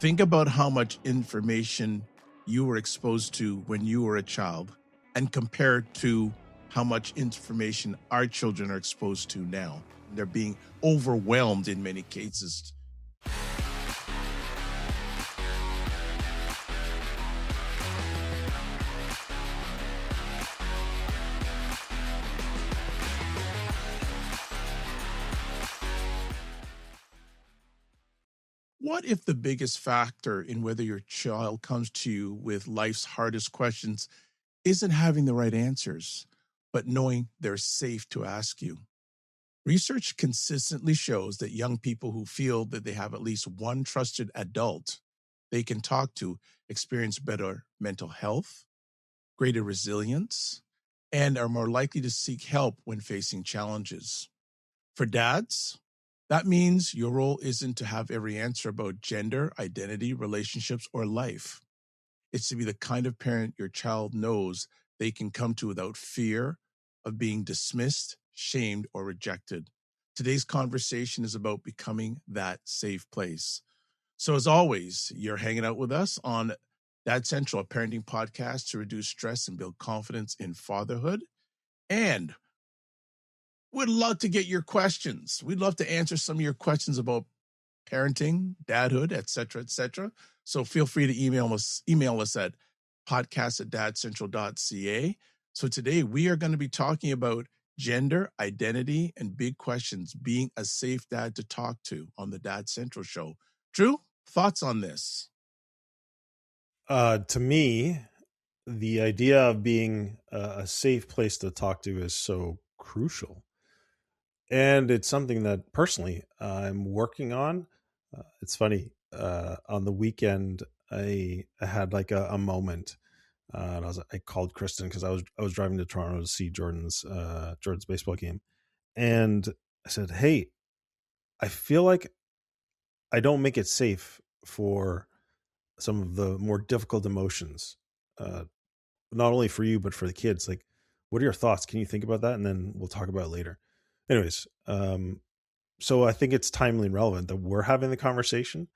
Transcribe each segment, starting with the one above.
Think about how much information you were exposed to when you were a child and compare it to how much information our children are exposed to now. They're being overwhelmed in many cases. What if the biggest factor in whether your child comes to you with life's hardest questions isn't having the right answers, but knowing they're safe to ask you? Research consistently shows that young people who feel that they have at least one trusted adult they can talk to experience better mental health, greater resilience, and are more likely to seek help when facing challenges. For dads, that means your role isn't to have every answer about gender, identity, relationships, or life. It's to be the kind of parent your child knows they can come to without fear of being dismissed, shamed, or rejected. Today's conversation is about becoming that safe place. So, as always, you're hanging out with us on Dad Central, a parenting podcast to reduce stress and build confidence in fatherhood. And we'd love to get your questions. We'd love to answer some of your questions about parenting, dadhood, et cetera, et cetera. So feel free to email us at podcast@dadcentral.ca. So today we are going to be talking about gender, identity, and big questions, being a safe dad to talk to on the Dad Central show. Drew, thoughts on this? To me, the idea of being a safe place to talk to is so crucial. And it's something that personally I'm working on. It's funny. On the weekend, I had like a moment, and I called Kristen because I was driving to Toronto to see Jordan's baseball game, and I said, "Hey, I feel like I don't make it safe for some of the more difficult emotions, not only for you but for the kids. Like, what are your thoughts? Can you think about that, and then we'll talk about it later." Anyways, so I think it's timely and relevant that we're having the conversation,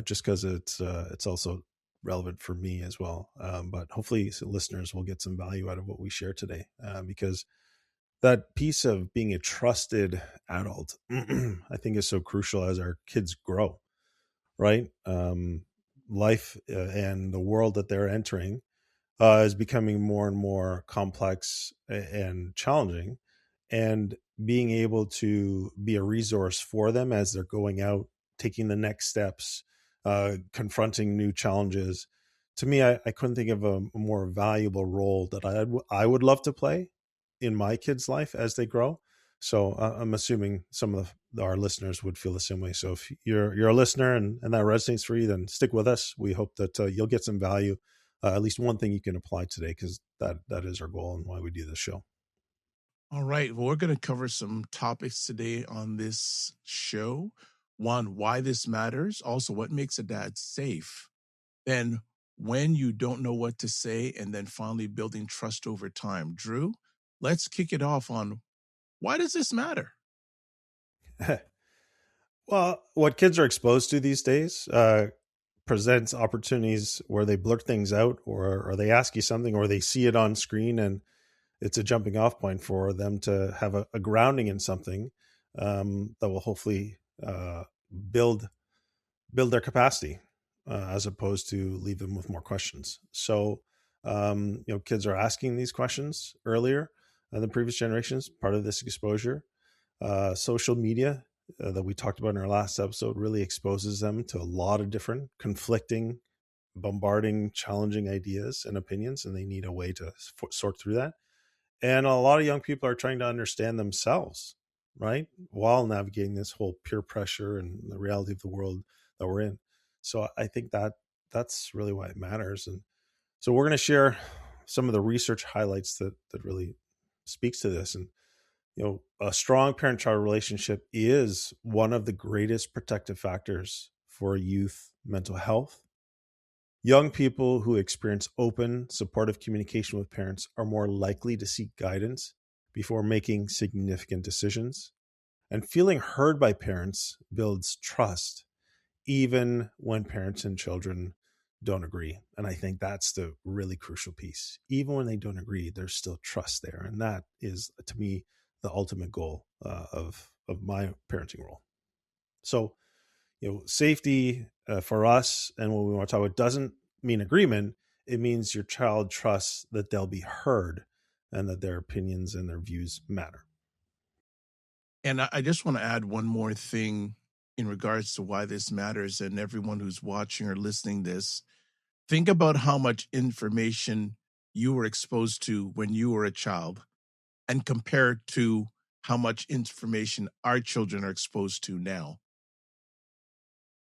just because it's also relevant for me as well. But hopefully, listeners will get some value out of what we share today, because that piece of being a trusted adult, I think, is so crucial as our kids grow. Right, life and the world that they're entering is becoming more and more complex and challenging, and being able to be a resource for them as they're going out, taking the next steps, confronting new challenges. To me, I couldn't think of a more valuable role that I would love to play in my kids' life as they grow. So I'm assuming some of our listeners would feel the same way. So if you're a listener and that resonates for you, then stick with us. We hope that you'll get some value, at least one thing you can apply today, because that is our goal and why we do this show. All right. Well, we're going to cover some topics today on this show. One, why this matters. Also, what makes a dad safe. Then, when you don't know what to say. And then finally, building trust over time. Drew, let's kick it off on why does this matter? Well, what kids are exposed to these days presents opportunities where they blurt things out, or they ask you something, or they see it on screen, and it's a jumping off point for them to have a grounding in something that will hopefully build their capacity, as opposed to leave them with more questions. So, kids are asking these questions earlier than the previous generations. Part of this exposure, social media that we talked about in our last episode, really exposes them to a lot of different conflicting, bombarding, challenging ideas and opinions, and they need a way to sort through that. And a lot of young people are trying to understand themselves, right, while navigating this whole peer pressure and the reality of the world that we're in. So I think that's really why it matters. And so we're going to share some of the research highlights that really speaks to this. And a strong parent-child relationship is one of the greatest protective factors for youth mental health. Young people who experience open, supportive communication with parents are more likely to seek guidance before making significant decisions. And feeling heard by parents builds trust even when parents and children don't agree. And I think that's the really crucial piece. Even when they don't agree, there's still trust there. And that is, to me, the ultimate goal of my parenting role. So, safety for us, and when we want to talk about, doesn't mean agreement. It means your child trusts that they'll be heard and that their opinions and their views matter. And I just want to add one more thing in regards to why this matters. And everyone who's watching or listening this, think about how much information you were exposed to when you were a child and compare it to how much information our children are exposed to now.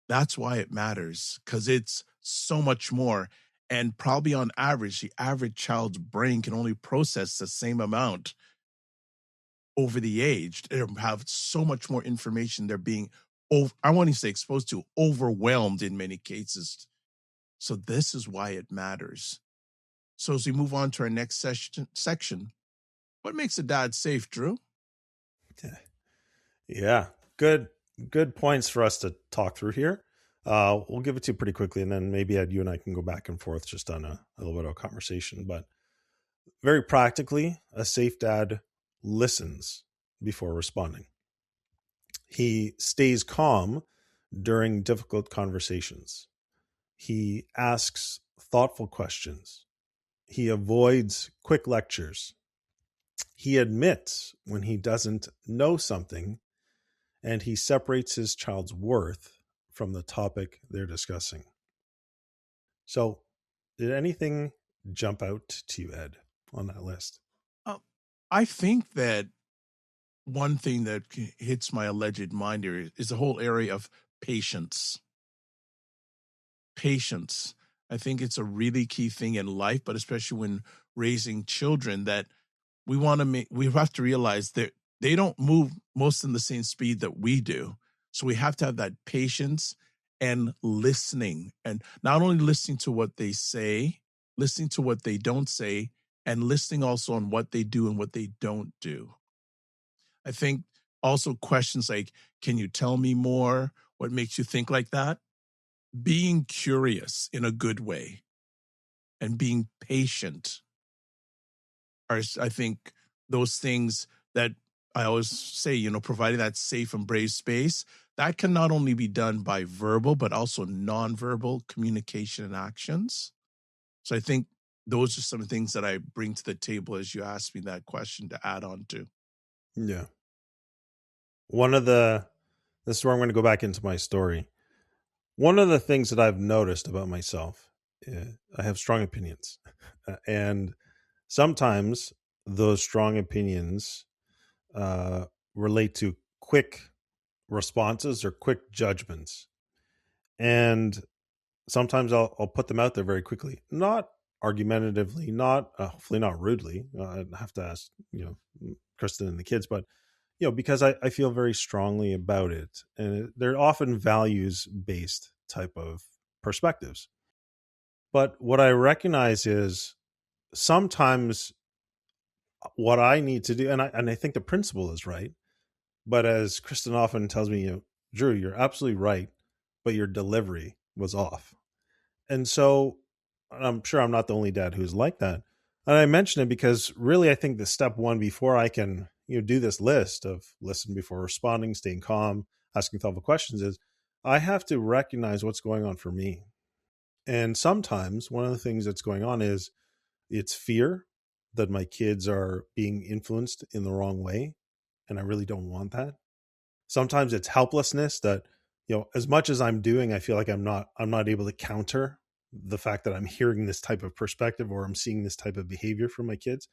That's why it matters, because it's so much more. And probably on average, the average child's brain can only process the same amount over the age. They have so much more information. They're being, I want to say exposed to, overwhelmed in many cases. So this is why it matters. So as we move on to our next section, what makes a dad safe, Drew? Yeah, good points for us to talk through here. We'll give it to you pretty quickly, and then maybe Ed, you and I can go back and forth just on a little bit of a conversation. But very practically, a safe dad listens before responding. He stays calm during difficult conversations. He asks thoughtful questions. He avoids quick lectures. He admits when he doesn't know something, and he separates his child's worth from the topic they're discussing. So, did anything jump out to you, Ed, on that list? I think that one thing that hits my alleged mind here is the whole area of patience. Patience. I think it's a really key thing in life, but especially when raising children, that we have to realize that they don't move most in the same speed that we do. So we have to have that patience and listening, and not only listening to what they say, listening to what they don't say, and listening also on what they do and what they don't do. I think also questions like, can you tell me more? What makes you think like that? Being curious in a good way and being patient are, I think, those things that I always say, providing that safe and brave space, that can not only be done by verbal, but also nonverbal communication and actions. So I think those are some things that I bring to the table as you ask me that question to add on to. Yeah. This is where I'm going to go back into my story. One of the things that I've noticed about myself, I have strong opinions. And sometimes those strong opinions relate to quick responses or quick judgments. And sometimes I'll put them out there very quickly, not argumentatively, not hopefully not rudely. I'd have to ask, Kristen and the kids, but because I feel very strongly about it, and they're often values based type of perspectives. But what I recognize is sometimes what I need to do, and I think the principle is right, but as Kristen often tells me, Drew, you're absolutely right, but your delivery was off. And so I'm sure I'm not the only dad who's like that. And I mention it because really I think the step one before I can do this list of listen before responding, staying calm, asking thoughtful questions is I have to recognize what's going on for me. And sometimes one of the things that's going on is it's fear that my kids are being influenced in the wrong way. And I really don't want that. Sometimes it's helplessness that, as much as I'm doing, I feel like I'm not able to counter the fact that I'm hearing this type of perspective or I'm seeing this type of behavior from my kids.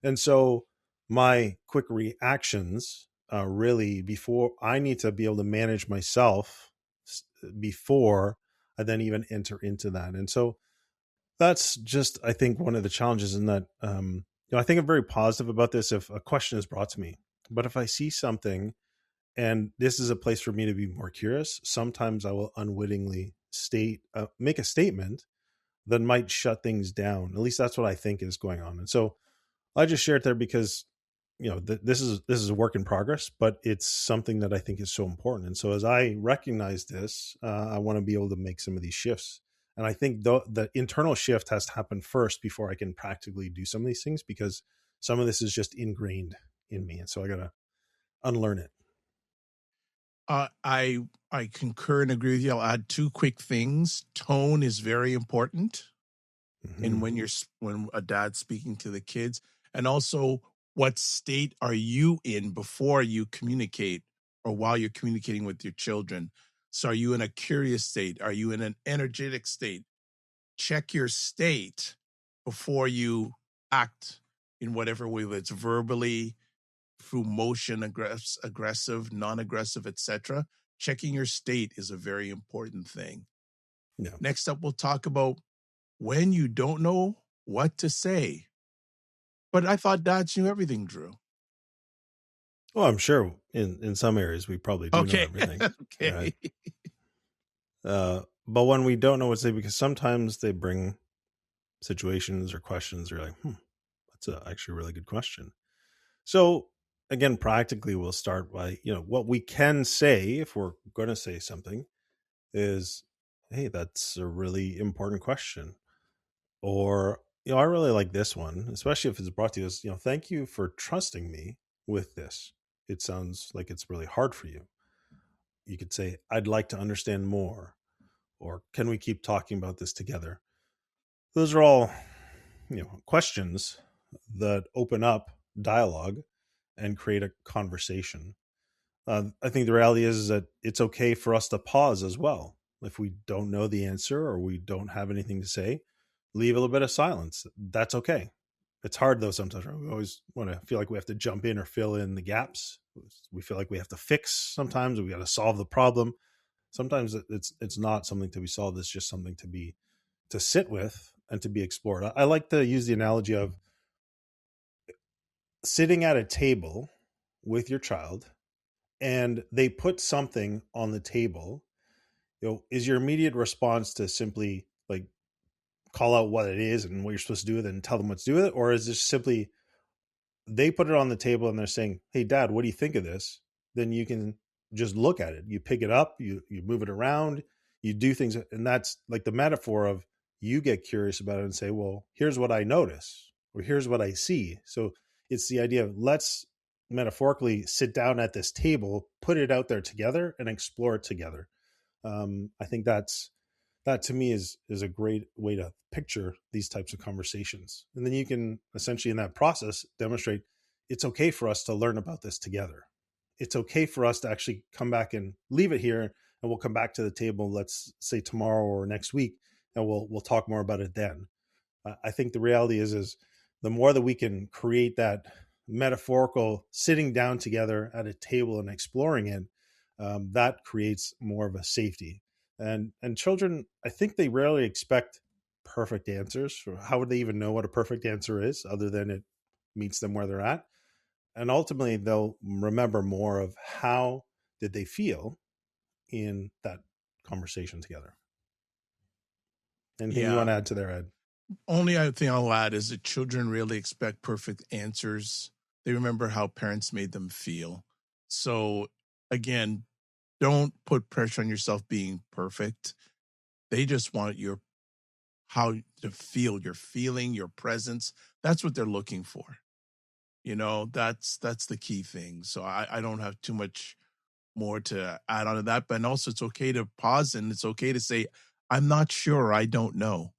And so my quick reactions really before I need to be able to manage myself before I then even enter into that. And so that's just, I think, one of the challenges in that, I think I'm very positive about this if a question is brought to me. But if I see something, and this is a place for me to be more curious, sometimes I will unwittingly make a statement that might shut things down. At least that's what I think is going on. And so I just share it there because this is a work in progress, but it's something that I think is so important. And so as I recognize this, I want to be able to make some of these shifts. And I think the internal shift has to happen first before I can practically do some of these things, because some of this is just ingrained in me. And so I got to unlearn it. I concur and agree with you. I'll add two quick things. Tone is very important, and Hmm. when a dad's speaking to the kids, and also what state are you in before you communicate or while you're communicating with your children. So are you in a curious state? Are you in an energetic state? Check your state before you act in whatever way, whether it's verbally, through motion, aggressive, non-aggressive, etc. Checking your state is a very important thing. Yeah. Next up, we'll talk about when you don't know what to say. But I thought dads knew everything, Drew. Well, I'm sure in some areas we probably do know Okay. everything. Right. Okay. But when we don't know what to say, because sometimes they bring situations or questions, you're like, that's actually a really good question. So again, practically, we'll start by, what we can say if we're going to say something is, hey, that's a really important question. Or, I really like this one, especially if it's brought to you as, thank you for trusting me with this. It sounds like it's really hard for you. You could say, I'd like to understand more. Or can we keep talking about this together? Those are all, questions that open up dialogue and create a conversation. I think the reality is that it's okay for us to pause as well. If we don't know the answer or we don't have anything to say, leave a little bit of silence. That's okay. It's hard though sometimes. Right? We always want to feel like we have to jump in or fill in the gaps. We feel like we have to fix sometimes. We got to solve the problem. Sometimes it's not something to be solved. It's just something to sit with and to be explored. I like to use the analogy of sitting at a table with your child and they put something on the table. Is your immediate response to simply like call out what it is and what you're supposed to do with it and tell them what to do with it? Or is this simply they put it on the table and they're saying, hey, dad, what do you think of this? Then you can just look at it. You pick it up, you move it around, you do things. And that's like the metaphor of you get curious about it and say, well, here's what I notice or here's what I see. So it's the idea of let's metaphorically sit down at this table, put it out there together and explore it together. I think that to me is a great way to picture these types of conversations. And then you can essentially in that process demonstrate it's okay for us to learn about this together. It's okay for us to actually come back and leave it here and we'll come back to the table, let's say tomorrow or next week, and we'll talk more about it then. I think the reality is the more that we can create that metaphorical sitting down together at a table and exploring it, that creates more of a safety. And children, I think they rarely expect perfect answers. How would they even know what a perfect answer is other than it meets them where they're at? And ultimately, they'll remember more of how did they feel in that conversation together. Anything you want Yeah. to add to there, Ed? Only other thing I'll add is that children really expect perfect answers. They remember how parents made them feel. So again, don't put pressure on yourself being perfect. They just want your how to feel, your feeling, your presence. That's what they're looking for. That's the key thing. So I don't have too much more to add on to that. But also it's okay to pause and it's okay to say, I'm not sure, I don't know.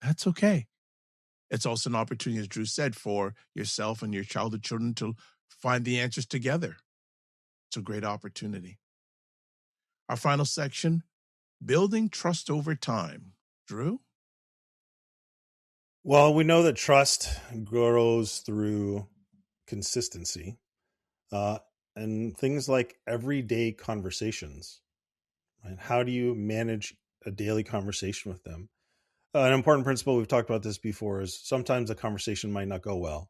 That's okay. It's also an opportunity, as Drew said, for yourself and your childhood children to find the answers together. It's a great opportunity. Our final section, building trust over time. Drew? Well, we know that trust grows through consistency uh, and things like everyday conversations. Right? How do you manage a daily conversation with them? An important principle, we've talked about this before, is sometimes a conversation might not go well,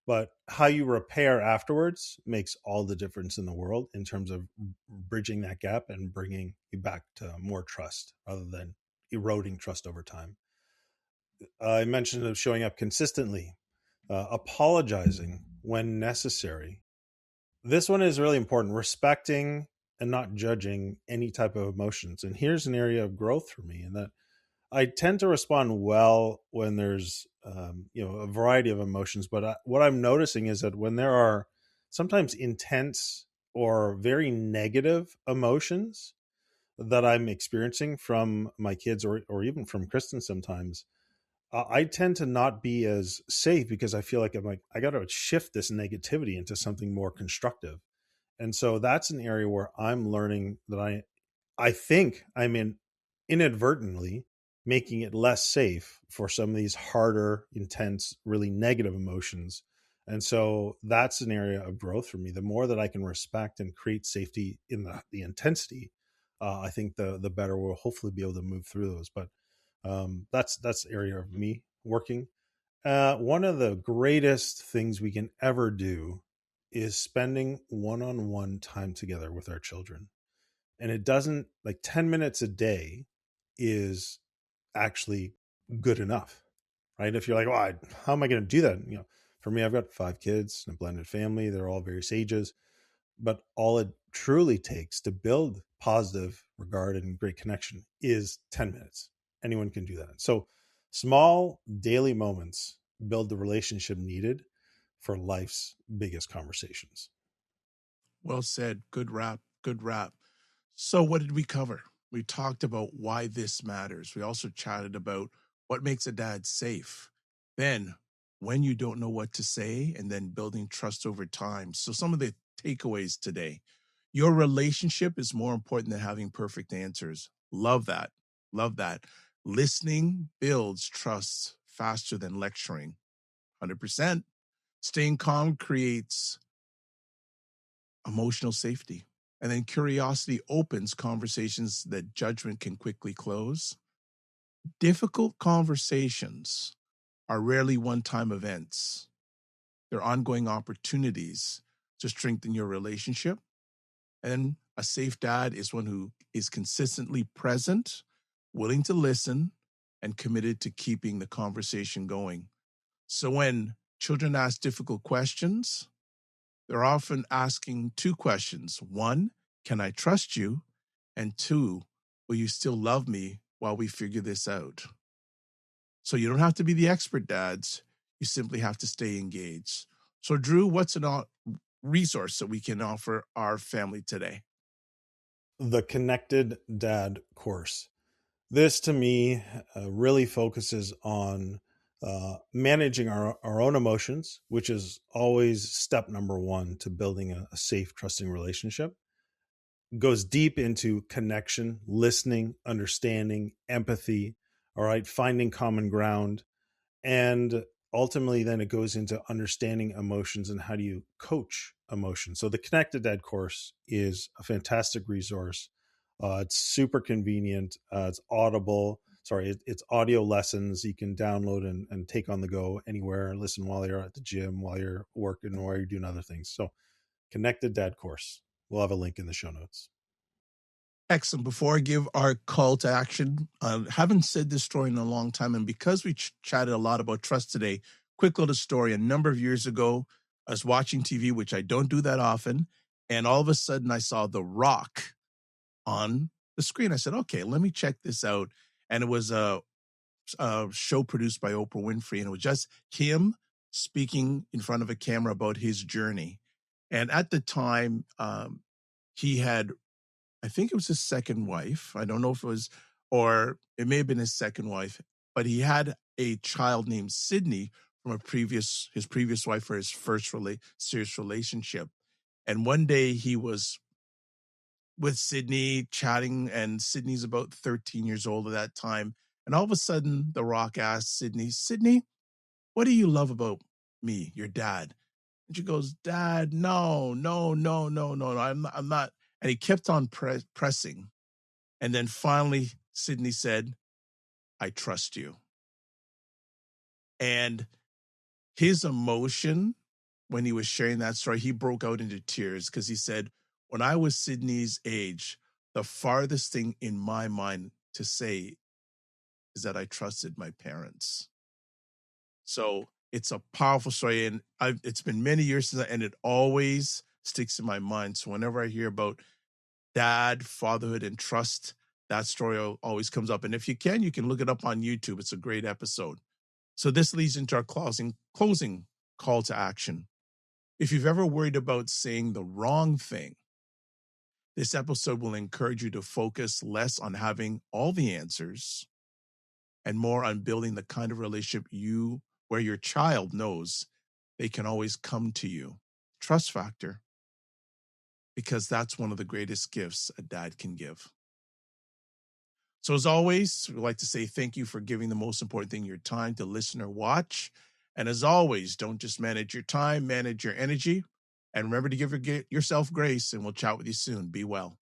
but how you repair afterwards makes all the difference in the world in terms of bridging that gap and bringing you back to more trust rather than eroding trust over time. I mentioned of showing up consistently, apologizing when necessary. This one is really important, respecting and not judging any type of emotions. And here's an area of growth for me, in that I tend to respond well when there's a variety of emotions. But what I'm noticing is that when there are sometimes intense or very negative emotions that I'm experiencing from my kids, or even from Kristen sometimes, I tend to not be as safe, because I feel like I got to shift this negativity into something more constructive. And so that's an area where I'm learning that I think I'm inadvertently making it less safe for some of these harder, intense, really negative emotions. And so that's an area of growth for me. The more that I can respect and create safety in the intensity, I think the better we'll hopefully be able to move through those. But that's the area of me working. One of the greatest things we can ever do is spending one-on-one time together with our children. And it doesn't, like, 10 minutes a day is actually good enough, right? If you're like, how am I going to do that? For me, I've got 5 kids and a blended family. They're all various ages, but all it truly takes to build positive regard and great connection is 10 minutes. Anyone can do that. So small daily moments build the relationship needed for life's biggest conversations. Well said. Good wrap. Good wrap. So, what did we cover? We talked about why this matters. We also chatted about what makes a dad safe. Then, when you don't know what to say, and then building trust over time. So, some of the takeaways today: your relationship is more important than having perfect answers. Love that. Love that. Listening builds trust faster than lecturing. 100%. Staying calm creates emotional safety. And then curiosity opens conversations that judgment can quickly close. Difficult conversations are rarely one time events, they're ongoing opportunities to strengthen your relationship. And a safe dad is one who is consistently present, willing to listen, and committed to keeping the conversation going. So when children ask difficult questions, they're often asking two questions. One, can I trust you? And two, will you still love me while we figure this out? So you don't have to be the expert dads. You simply have to stay engaged. So, Drew, what's a resource that we can offer our family today? The Connected Dad course. This, to me, really focuses on managing our own emotions, which is always step number one to building a safe, trusting relationship. Goes deep into connection, listening, understanding, empathy, all right, finding common ground. And ultimately, then it goes into understanding emotions and how do you coach emotions. So the Connected Dad course is a fantastic resource. It's super convenient. It's audible. Sorry, it's audio lessons you can download and take on the go anywhere and listen while you're at the gym, while you're working, or while you're doing other things. So Connected Dad course. We'll have a link in the show notes. Excellent. Before I give our call to action, I haven't said this story in a long time. And because we chatted a lot about trust today, quick little story. A number of years ago, I was watching TV, which I don't do that often. And all of a sudden, I saw The Rock on the screen. I said, okay, let me check this out. And it was a show produced by Oprah Winfrey. And it was just him speaking in front of a camera about his journey. And at the time, he had, I think it was his second wife. I don't know if it was, or it may have been his second wife, but he had a child named Sydney from his previous wife, for his first serious relationship. And one day he was with Sydney chatting, and Sydney's about 13 years old at that time. And all of a sudden, The Rock asked Sydney, what do you love about me, your dad? And she goes, Dad, no, no, no, no, no, no, I'm not. And he kept on pressing. And then finally, Sydney said, I trust you. And his emotion when he was sharing that story, he broke out into tears because he said, when I was Sydney's age, the farthest thing in my mind to say is that I trusted my parents. So It's a powerful story, and it's been many years since, and it always sticks in my mind. So whenever I hear about dad, fatherhood, and trust, that story always comes up. And if you can look it up on YouTube. It's a great episode. So this leads into our closing call to action. If you've ever worried about saying the wrong thing, this episode will encourage you to focus less on having all the answers and more on building the kind of relationship where your child knows they can always come to you. Trust factor, because that's one of the greatest gifts a dad can give. So as always, we'd like to say thank you for giving the most important thing, your time, to listen or watch. And as always, don't just manage your time, manage your energy. And remember to give yourself grace, and we'll chat with you soon. Be well.